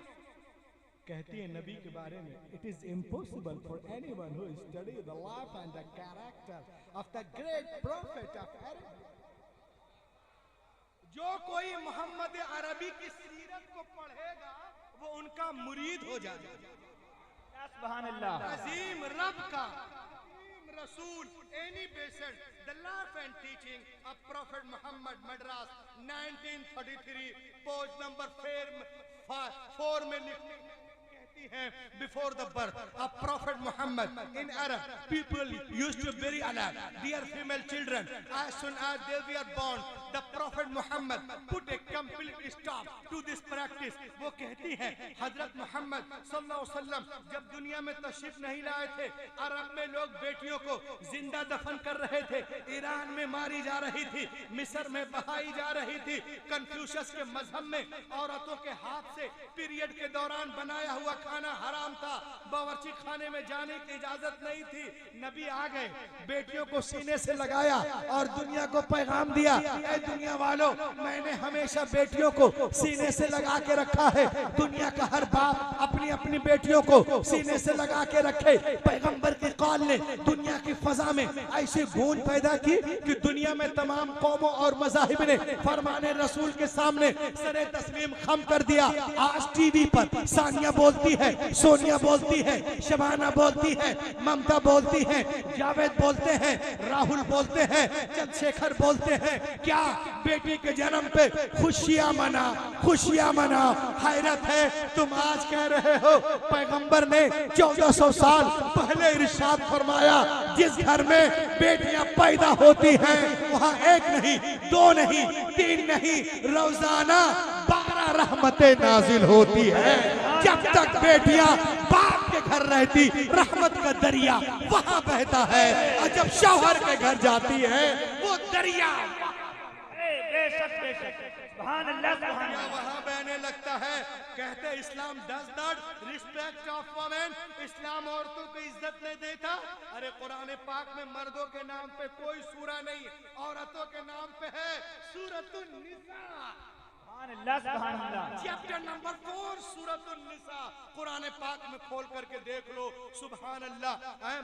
कहती है नबी के बारे में, it is impossible for anyone who study the life and the character of the great prophet of Arab. जो कोई मोहम्मद अरबी की सीरत को पढ़ेगा वो उनका मुरीद हो जाएगा। सुभान अल्लाह। अजीम रब का रसूल Annie Besant the life and teaching of prophet Muhammad, Madras 1933, page number 4 में लिखती है before the birth of Prophet Muhammad in Arab people used to bury alive their female children. As soon as they were born, the Prophet Muhammad put a complete stop to this practice. वो कहती हैं हजरत मोहम्मद सल्लल्लाहु अलैहि वसल्लम जब दुनिया में तशरीफ नहीं लाए थे, अरब में लोग बेटियों को जिंदा दफन कर रहे थे, ईरान में मारी जा रही थी, मिस्र में बहाई जा रही थी। कन्फ्यूशस के मजहब में औरतों के हाथ से पीरियड के दौरान बनाया हुआ खाना हराम था, बावर्ची खाने में जाने की इजाजत नहीं थी। नबी आ गए, बेटियों को सीने से लगाया और दुनिया को पैगाम दिया, ऐ दुनिया वालों, मैंने हमेशा बेटियों को सीने से लगा के रखा है। दुनिया का हर बाप अपनी अपनी बेटियों को सीने से लगा के रखे। पैगंबर की कौल ने दुनिया की फजा में ऐसी गूंज पैदा की कि दुनिया में तमाम कौमों और मज़ाहिब ने फरमाने रसूल के सामने सरे तस्लीम खम कर दिया। आज टीवी पर सानिया बोलती है, सोनिया बोलती है, शबाना बोलती है, ममता बोलती है, जावेद बोलते हैं, राहुल बोलते हैं, चंद्रशेखर बोलते हैं। क्या बेटी के जन्म पे खुशियां मना, खुशियां मना। हैरत है, तुम आज कह रहे हो पैगंबर ने 1400 साल पहले इरशाद फरमाया, जिस घर में बेटियां पैदा होती हैं वहां एक नहीं, दो नहीं, तीन नहीं, रोजाना 12 रहमतें नाजिल होती है। जब तक बेटियां बाप के घर रहती, रहमत का दरिया वहां बहता है, और जब शौहर के घर जाती है वो दरिया बेशक बेशक, सुभान अल्लाह, सुभान अल्लाह। वहां बहने लगता है। कहते Islam does not respect of women, Islam औरतों को इज्जत नहीं देता। अरे कुरान पाक में मर्दों के नाम पे कोई सूरा नहीं, औरतों के नाम पे है सूरतुन निसा। चैप्टर नंबर 4 सूरतुन निसा, कुरान पाक में खोल करके देख लो। सुभान अल्लाह।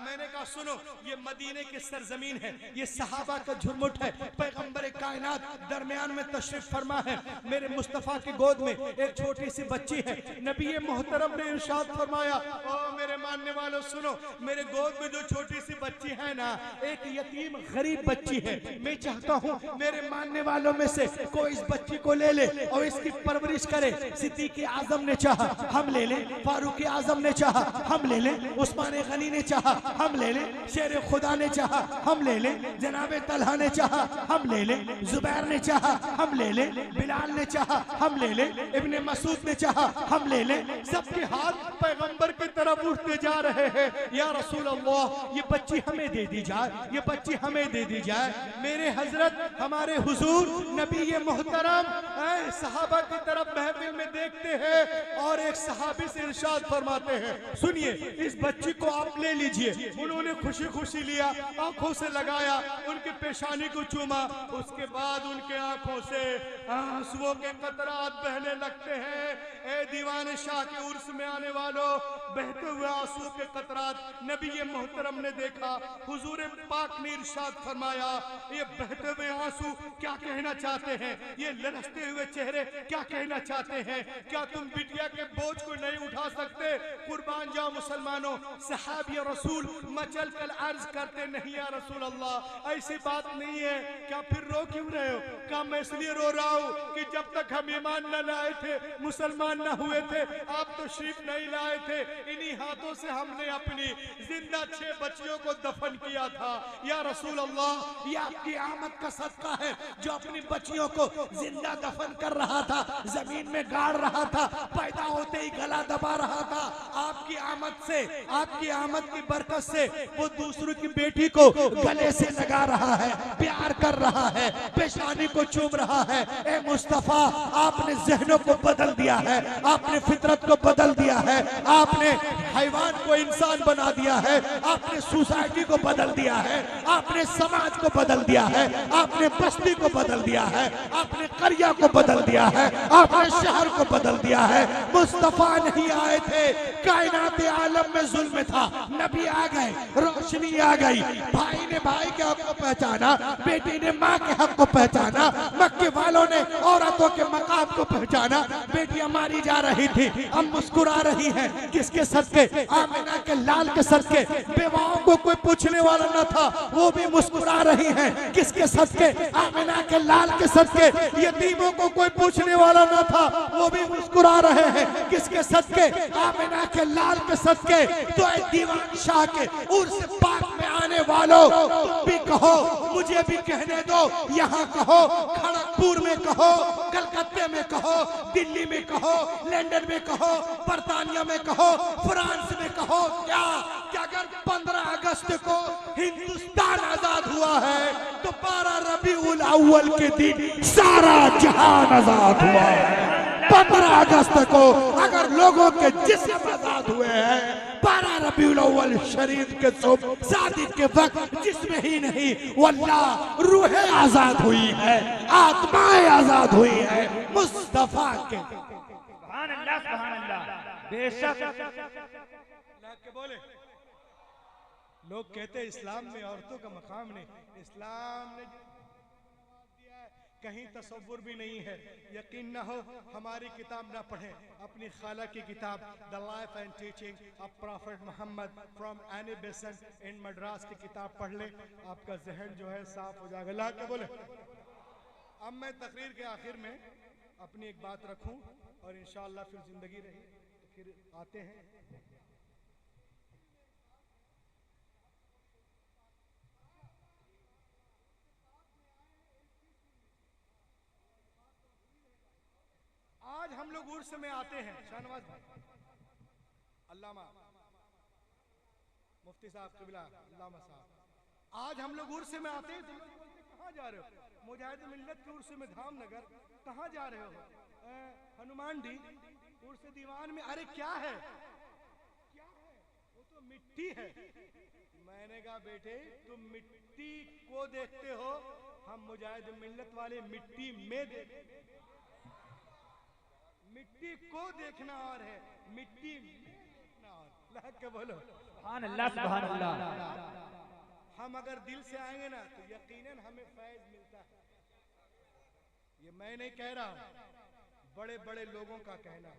मैंने कहा सुनो, ये मदीने की सरजमीन है, ये सहाबा का झुरमुट है, पैगंबर कायनात दरमियान में तशरीफ फरमा है। मेरे मुस्तफा की गोद में एक छोटी सी बच्ची है। नबी मोहतरम ने इरशाद फरमाया, ओ मेरे मानने वालों सुनो, मेरे गोद में जो छोटी सी बच्ची है ना, एक यतीम गरीब बच्ची है। मैं चाहता हूँ मेरे मानने वालों में से कोई इस बच्ची को ले ले और इसकी परवरिश करे। सिद्दीक़ आज़म ने चाहा हम ले लें, फारूक आज़म ने चाहा हम ले लें, उस्मान गनी ने चाहा हम ले लें, शेर खुदा ने चाहा हम ले लें, जनाब तलहा ने चाहा हम ले लें, जुबैर ने चाहा हम ले लें, बिलाल ने चाहा हम ले लें, इब्ने मसूद ने चाहा हम ले लें। सबके हाथ पैगंबर की तरफ उठते जा रहे हैं। या रसूल अल्लाह, ये बच्ची हमें दे दी जाए, ये बच्ची हमें दे दी जाए। मेरे हजरत हमारे हुजूर नबी मोहतरम सहाबा की तरफ महफिल में देखते हैं और एक सहाबी से इरशाद फरमाते हैं, सुनिए इस बच्ची को आप ले लीजिए। उन्होंने खुशी खुशी लिया, आंखों से लगाया, उनके पेशानी को चूमा, उसके बाद उनके आंखों से आंसुओं के कतरात बहने लगते हैं। ए दीवाने शाह के उर्स में आने वालों, बहते हुए आंसू के कतरात नबी मोहतरम ने देखा। हुजूर पाक ने इरशाद फरमाया, ये बहते हुए आंसू क्या कहना चाहते हैं, ये लरसते हुए चेहरे क्या कहना चाहते हैं? क्या तुम बिटिया के बोझ को नहीं उठा सकते? कुर्बान जाओ मुसलमानों, सहाबी रसूल मचल कर अर्ज करते, नहीं या रसूल अल्लाह ऐसी बात नहीं है। क्या फिर रो क्यों रहे हो? क्या मैं इसलिए रो रहा हूँ कि जब तक हम ईमान न लाए थे, मुसलमान न हुए थे, आप तो शरीफ नहीं लाए थे, इन्हीं हाथों से हमने अपनी जिंदा 6 बच्चियों को दफन किया था। या रसूल अल्लाह, ये आपकी आमद का सदका है जो अपनी बच्चियों को जिंदा दफन कर रहा था, जमीन में गाड़ रहा था, पैदा होते ही गला दबा रहा था। आपकी आमद से, आपकी आमद की बरकत से वो दूसरों की बेटी को गले से लगा रहा है, प्यार कर रहा है, पेशानी को चूम रहा है। ए मुस्तफा, आपने जहनों को बदल दिया है, आपने फितरत को बदल दिया है, आपने हैवान को इंसान बना दिया है, आपने सोसाइटी को बदल दिया है, आपने समाज को बदल दिया है, आपने बस्ती को बदल दिया है, आपने करिया को बदल दिया है, आपने शहर को बदल दिया है। मुस्तफा नहीं आए थे, कायनात आलम में जुल्म था, नबी आ गए, रोशनी आ गई, भाई ने भाई के हक को पहचाना, बेटी ने माँ के हक को पहचाना, मक्के वालों ने औरतों के मकाम को पहचाना। बेटियां मारी जा रही थी, अब मुस्कुरा रही है, किसके सदके? आमिना के लाल के सदके। बेवाओं को कोई पूछने वाला न था, वो भी मुस्कुरा रही है, किसके सदके? आमिना के लाल के सदके। यतीमों को कोई पूछने वाला न था, वो भी मुस्कुरा रहे हैं, किसके सदके? आमिना के लाल के सदके। तो दीवान शाह के उर्स पाक में आने वालों, तुम भी कहो, मुझे भी कहने दो, यहाँ कहो, खड़गपुर में कहो, कलकत्ते में कहो, दिल्ली में कहो, लंदन में कहो, बर्तानिया में कहो, फ्रांस में कहो, क्या अगर 15 अगस्त को हिंदुस्तान आजाद हुआ है तो 12 रबीउल अव्वल के दिन सारा जहान आजाद हुआ है। 15 अगस्त को अगर लोगों के जिस्म आजाद हुए हैं, 12 रबीउल अव्वल शरीफ के सुबह शादी के वक्त जिस्म ही नहीं वल्लाह रूहें आजाद हुई है, आत्माएं आजाद हुई है मुस्तफा के। सुभान अल्लाह, बेशक के बोले। लोग कहते हैं इस्लाम में औरतों का मकाम नहीं, इस्लाम ने दिया है, कहीं तसव्वुर भी नहीं है। यकीन न हो हमारी किताब ना पढ़ें, अपनी खाला की किताब the life and teaching of prophet Muhammad from Annie Besant in Madras की किताब पढ़ लें, आपका जहन जो है साफ हो जाएगा। ला के बोले। अब मैं तकरीर के आखिर में अपनी एक बात रखूं और इंशाअल्लाह फिर जिंदगी रही तो फिर आते हैं। आज हम लोग उर्स में आते हैं, शाहनवाज भाई, अल्लामा मुफ्ती साहब किबला अल्लामा साहब, आज हम लोग उर्स में आते हैं तो कहाँ जा रहे हो? मुजाहिद मिल्लत के उर्स में धामनगर, कहाँ जा रहे हो? हनुमान मांडी उर्स दीवान में, अरे क्या है क्या है, वो तो मिट्टी है। मैंने कहा बेटे तुम मिट्टी को देखते हो, हम मुजाहिद मिल्लत वाले मिट्टी में देखते। मिट्टी को देखना और है, मिट्टी में देखना और। अल्लाह के बोलो सुभान अल्लाह, सुभान अल्लाह। हम अगर दिल से आएंगे ना तो यकीनन हमें फैज मिलता है। ये मैं नहीं कह रहा हूं, बड़े बड़े लोगों का कहना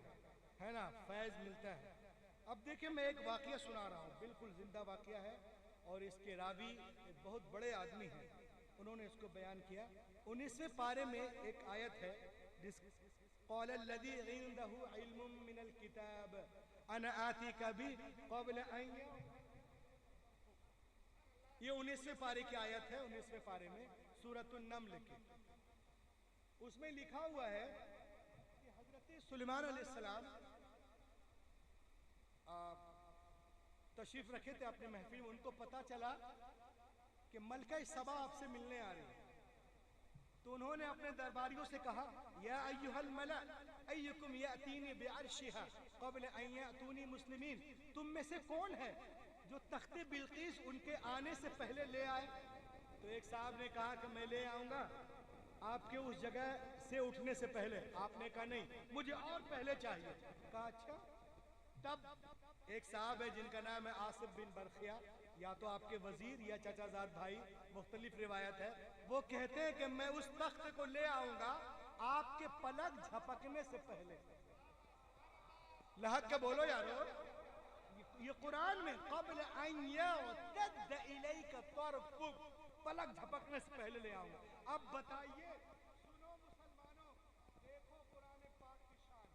है ना, फैज मिलता है। अब देखिए मैं एक वाकया सुना रहा हूँ, बिल्कुल जिंदा वाकया है, और इसके रावी एक बहुत बड़े आदमी हैं, उन्होंने इसको बयान किया। 19वें पारे में एक आयत है, क़ालल्लज़ी इंदहु इल्मुम मिनल किताब अना आतिका बिही क़ब्ल अन। ये 19वें पारे की आयत है, 19वें पारे में सूरतुन नम्ल की। उसमें लिखा हुआ है कि हजरत सुलेमान अलैहिस्सलाम तशरीफ रखे थे अपने महफिल में, उनको पता चला कि मलका सबा आपसे मिलने आ रही है। तो उन्होंने अपने दरबारियों से कहा, या अय्युहल मला अय्युकुम यातीनी बिअर्शिहा क़ब्ल अन यातूनी मुस्लिमीन, तुम में से कौन है जो तख्ते बिल्कीस उनके आने से पहले ले आए। तो एक साहब ने कहा कि मैं ले आऊंगा आपके उस जगह से उठने से पहले। आपने कहा नहीं, मुझे और पहले चाहिए। कहा अच्छा। तब एक साहब है जिनका नाम है आसिफ बिन बरखिया, या तो आपके वजीर या चाचाजाद भाई, मुख्तलिफ रिवायत है, वो कहते हैं कि मैं उस तख्त को ले आऊंगा आपके पलक झपकने से पहले। लहक के बोलो यारो, ये कुरान में क़ब्ल अन यअतद इलैका तरफुक, पलक झपकने से पहले ले आऊंगा। अब बताइए, सुनो मुसलमानों, देखो कुरान पाक की शान।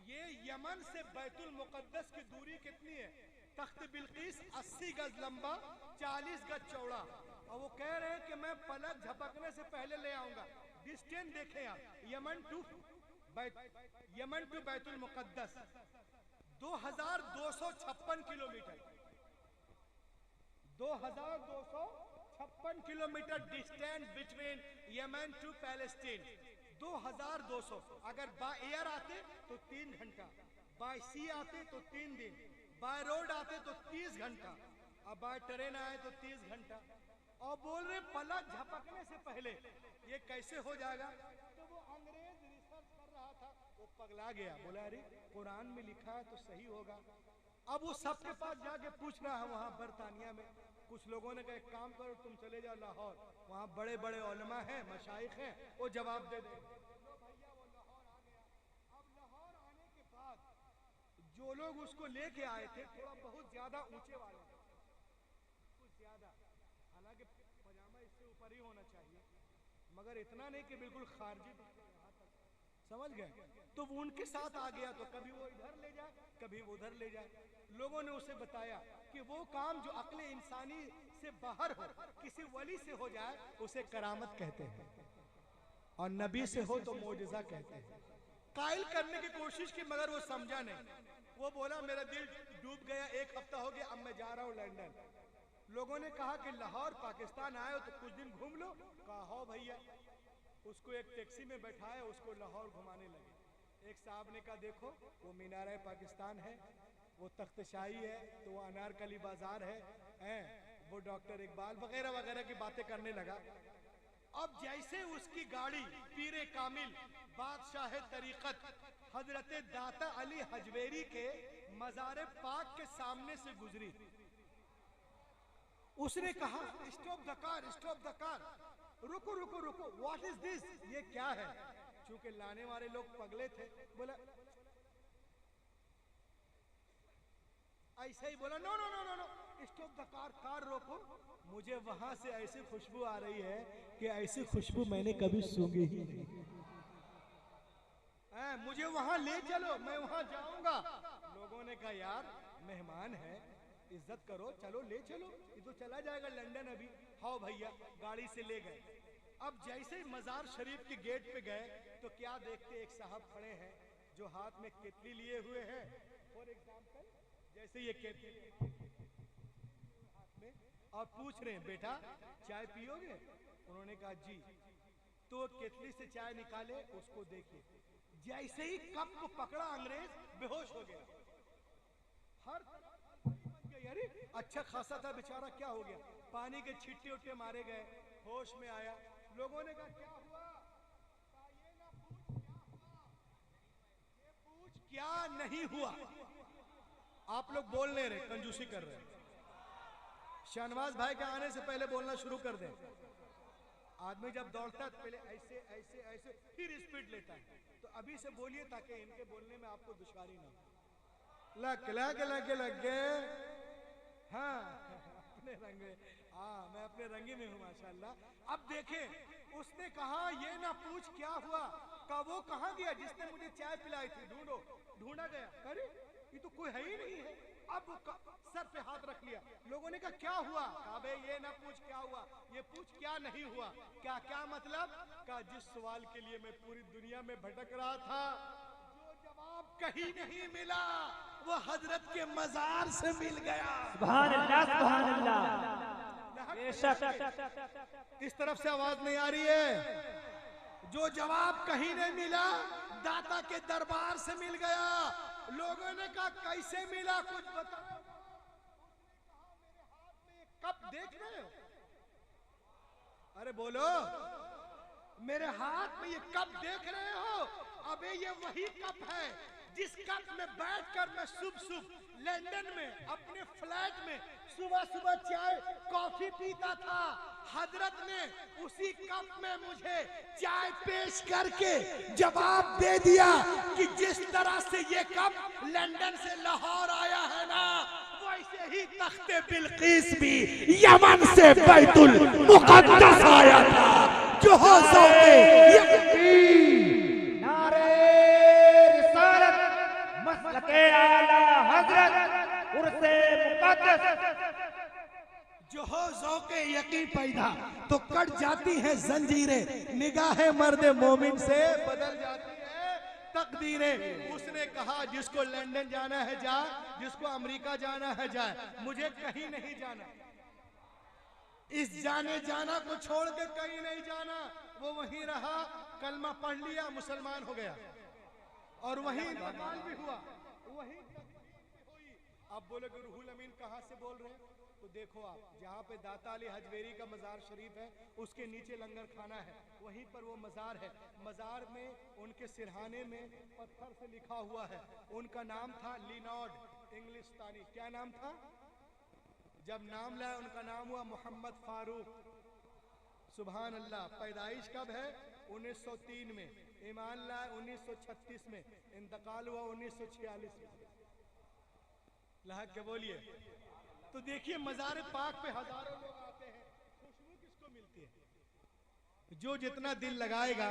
ये यमन से बैतुल मुक़द्दस की दूरी कितनी है? तख्त बिल्कीस 80 गज लंबा, 40 गज चौड़ा, और वो कह रहे हैं कि मैं पलक झपकने से पहले ले आऊंगा। डिस्टेंस देखें आप, Yemen to Baitul Muqaddas 2256 kilometre, 2256 kilometre distance between Yemen to Palestine. 2200। अगर बाय एयर आते तो 3 घंटा, बाय सी आते तो 3 दिन, बाय रोड आते तो 30 घंटा, अब बाय ट्रेन आए तो 30 घंटा। और बोल रहे पलक झपकने से पहले, ये कैसे हो जाएगा? तो वो अंग्रेज रिसर्च कर रहा था, वो पगला गया, बोला अरे कुरान में लिखा है तो सही होगा। अब वो सबके पास जाके पूछ रहा है वहां बरतानिया में। कुछ लोगों ने कहा एक काम करो, तुम चले जाओ लाहौर, वहां बड़े बड़े उलमा हैं, मशाइख हैं, वो जवाब दे देंगे। लो भैया वो लाहौर आ गया। अब लाहौर आने के बाद जो लोग उसको लेके आए थे, थोड़ा बहुत ज्यादा ऊंचे वाले थे, कुछ ज्यादा, हालांकि पजामा इससे ऊपर ही होना चाहिए, मगर इतना नहीं कि बिल्कुल खारजी दिखे, यहाँ तक, समझ गए? तो वो उनके साथ आ गया, तो कभी वो इधर ले जाए, कभी वो उधर ले जाए। लोगों ने उसे बताया कि वो काम जो अक्ल इंसानी से बाहर हो, किसी वली से हो जाए, उसे करामत कहते हैं, और नबी से हो तो मोजज़ा कहते हैं। कायल करने की कोशिश की, मगर वो समझा नहीं। वो बोला मेरा दिल डूब गया, 1 हफ्ता हो गया, अब मैं जा रहा हूँ लंदन। लोगों ने कहा कि लाहौर पाकिस्तान आए हो तो कुछ दिन घूम लो। कहा हो भैया। उसको एक टैक्सी में बैठाया, उसको लाहौर घुमाने लगे। एक साहब ने कहा देखो वो मीनार पाकिस्तान है, वो तख्तशाही है, तो वो अनारकली बाजार है, वो डॉक्टर इकबाल वगैरह वगैरह की बातें करने लगा। अब जैसे उसकी गाड़ी पीरे कामिल बादशाह तरीकत हजरत दाता अली हजवेरी के मज़ार पाक के सामने से गुजरी, उसने कहा stop the car, stop the car, रुको रुको रुको, व्हाट इज दिस, ये क्या है? चूंकि लाने वाले लोग पगले थे, बोला ऐसे ही बोला no no no no no, stop the car, car रोको, मुझे वहां से ऐसी खुशबू आ रही है कि ऐसी खुशबू मैंने कभी सूंघी ही नहीं। मुझे वहां ले चलो, मैं वहां जाऊंगा। लोगों ने कहा यार मेहमान है, इज्जत करो, चलो ले चलो, ये तो चला जाएगा लंदन अभी। हाँ भैया, गाड़ी से ले गए। अब जैसे ही मजार शरीफ के गेट पे गए तो क्या देखते, एक साहब खड़े हैं जो हाथ में केतली लिए हुए हैं, फॉर एग्जाम्पल जैसे ये केतली हाथ में, और पूछ रहे हैं बेटा चाय पियोगे? उन्होंने कहा जी। तो केतली से चाय निकाले, उसको देखिए, जैसे ही कप को पकड़ा अंग्रेज बेहोश हो गया। हर बन गई, अरे अच्छा खासा था बेचारा, क्या हो गया? पानी के छिट्टे उट्टे मारे गए, होश में आया। लोगों ने कहा क्या हुआ? ये ना पूछ क्या नहीं हुआ। आप लोग बोल नहीं रहे, कंजूसी कर रहे हैं। शहनवाज भाई के आने से पहले बोलना शुरू कर दें। आदमी जब दौड़ता है पहले ऐसे ऐसे ऐसे फिर स्पीड लेता है। तो अभी से बोलिए ताकि इनके बोलने में आपको दुश्वारी ना हो। लग लग लग लग हाँ अपने रंग में, हाँ मैं अपने रंगी में हूँ माशाल्लाह। अब देखें, उसने कहा ये ना पूछ क्या हुआ। का वो कहाँ गया जिसने मुझे चाय पिलाई थी? ढूंढो। ढूंढा गया, अरे ये तो कोई है ही नहीं है। अब सर पे हाथ रख लिया। लोगों ने कहा क्या हुआ? कहा बे ये ना पूछ क्या हुआ, ये पूछ क्या नहीं हुआ। क्या क्या मतलब? कहा जिस सवाल के लिए मैं पूरी दुनिया में भटक रहा था, जो जवाब कहीं नहीं मिला, वो हजरत के मजार से मिल गया। सुभान अल्लाह, सुभान अल्लाह। बेशक इस तरफ से आवाज नहीं आ रही है। जो जवाब कहीं नहीं मिला, दाता के दरबार से मिल गया। लोगों ने कहा कैसे मिला, कुछ बताओ। कब देख रहे हो? अरे बोलो, मेरे हाथ में ये कप देख रहे हो? अबे ये वही कप है जिस कप में बैठकर मैं सुबह सुबह लंदन में अपने फ्लैट में सुबह सुबह चाय कॉफी पीता था। हजरत ने उसी कप में मुझे चाय पेश करके जवाब दे दिया कि जिस तरह से ये कप लंदन से लाहौर आया है ना, वैसे ही तख्ते बिल्किस भी यमन से बैतुल मुकद्दस आया था। जो हो सके नारे रिसालत, मसलके आला हजरत, उर्से मुकद्दस। जो हो ज़ौक़े यकीन पैदा तो कट जाती है जंजीरें, निगाहें मर्दे मोमिन से बदल जाती है तकदीरें। उसने कहा जिसको लंदन जाना है जा, जिसको अमेरिका जाना है जाए, मुझे कहीं नहीं जाना। इस जाने जाना को छोड़ के कहीं नहीं जाना। वो वहीं रहा, कलमा पढ़ लिया, मुसलमान हो गया और वहीं इंतकाल भी हुआ, वहीं हुई। अब बोलोगे रूहुल अमीन कहाँ से बोल रहे हैं? तो देखो आप, जहाँ पे दाता अली हजवेरी का मजार शरीफ है, उसके नीचे लंगर खाना है, वहीं पर वो मजार है। मजार में उनके सिरहाने में पत्थर से लिखा हुआ है, उनका नाम था लिनॉर्ड इंग्लिस्तानी। क्या नाम था? जब नाम लाया उनका नाम हुआ मोहम्मद फारूक। सुभान अल्लाह। पैदाइश कब है? 1903 में। ईमान लाया 1936 में। इंतकाल हुआ 1946 में। लहक के बोलिए। तो देखिए मज़ार पाक पे हजारों लोग आते हैं, खुशबू किसको मिलती है? जो जितना दिल लगाएगा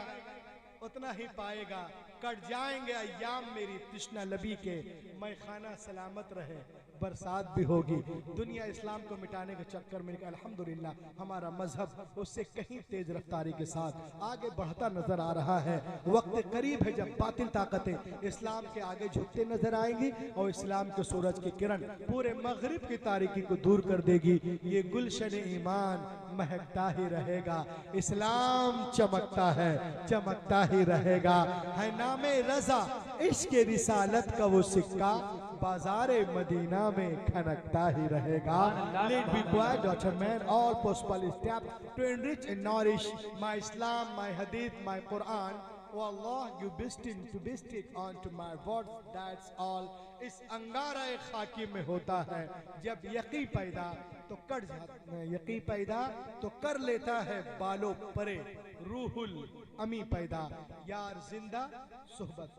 उतना ही पाएगा। कट जाएंगे अय्याम मेरी तृष्णा लबी के, मैं खाना सलामत रहे, बरसात भी होगी। दुनिया इस्लाम को मिटाने के चक्कर में अल्हम्दुलिल्लाह हमारा मजहब उससे कहीं तेज रफ्तारी के साथ आगे बढ़ता नजर आ रहा है। वक्त करीब है जब बातिल ताकतें इस्लाम के आगे झुकते नजर आएंगी और इस्लाम के सूरज की किरण पूरे मगरिब की तारीकी को दूर कर देगी। ये गुलशन ईमान महकता ही रहेगा, इस्लाम चमकता है, चमकता ही रहेगा। है नामे रजा इश्क रिसालत का वो सिक्का, बाजारे मदीना में खनकता ही रहेगा। Let be quiet, daughter man, all possible steps to enrich and nourish my Islam, my Hadith, my Quran. Oh Allah, you bestow it onto my words, that's all. इस अंगारा खाकी में होता है जब यकी पैदा तो कट जाता है, यकी पैदा तो कर लेता है बालों परे, रूहुल अमी पैदा। यार जिंदा सोहबत